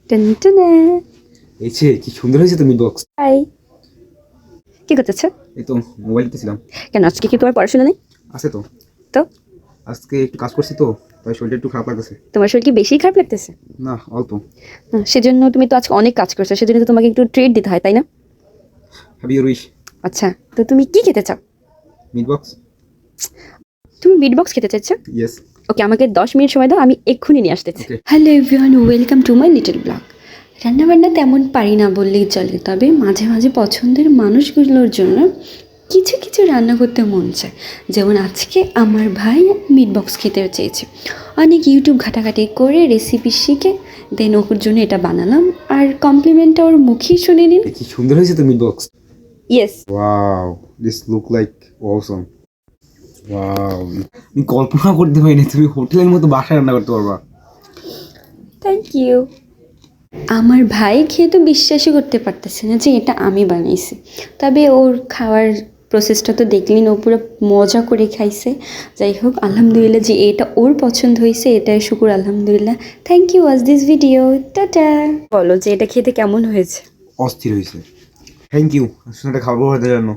টুনটুনা। এই যে কি সুন্দর হয়েছে তো মিট বক্স। হাই, কি করতেছো? এই তো মোবাইল টিপতেছিলাম। কেন আজকে কি তোমার পড়াশোনা নেই? আছে তো। তো আজকে একটু কাজ করছি তো, তাই শরীরটা একটু খারাপ লাগতেছে। তোমার শরীর কি বেশি খারাপ লাগতেছে? না, অল্প। সেজন্য তুমি তো আজকে অনেক কাজ করছো, সেজন্য তো তোমাকে একটু ট্রিট দিতে হয়, তাই না? Have your wish. আচ্ছা, তো তুমি কি খেতে চাও? Meat box. তুমি মিট বক্স খেতে চাইছো? ইয়েস। ওকে, আমাকে 10 মিনিট সময় দাও, আমি এক্ষুনি নিয়ে আসতেছি। Okay. Hello everyone, welcome to my little blog. রান্নাবান্না তেমন পারি না বললেই চলে, তবে মাঝে মাঝে পছন্দের মানুষগুলোর জন্য কিছু কিছু রান্না করতে মন চায়। যেমন আজকে আমার ভাই মিট বক্স খেতে চেয়েছে, অনেক ইউটিউব ঘাটাঘাটি করে রেসিপি শিখে দেন ওর জন্য এটা বানালাম, আর কমপ্লিমেন্টটা ওর মুখেই শুনে নিন। কি সুন্দর হয়েছে তো meat box. Yes. Wow, this look like Assam. Wow, আমি কল্পনা করতে পারিনি তুমি হোটেলের মতো বাসায় রান্না করতে পারবা। Thank you. আমার ভাই খেয়ে তো বিশ্বাসই করতে পারতেছে না যে এটা আমি বানিয়েছি, তবে ওর খাওয়ার প্রসেসটা তো দেখলেন, ও পুরো মজা করে খাইছে। যাই হোক, আলহামদুলিল্লাহ যে এটা ওর পছন্দ হয়েছে, এটাই শুকুর আলহামদুলিল্লাহ। Thank you, watch this video, ta-ta. বলো যে এটা খেতে কেমন হয়েছে? অস্থির হয়েছে। থ্যাংক ইউ, শুনে খাবার হতে জানো।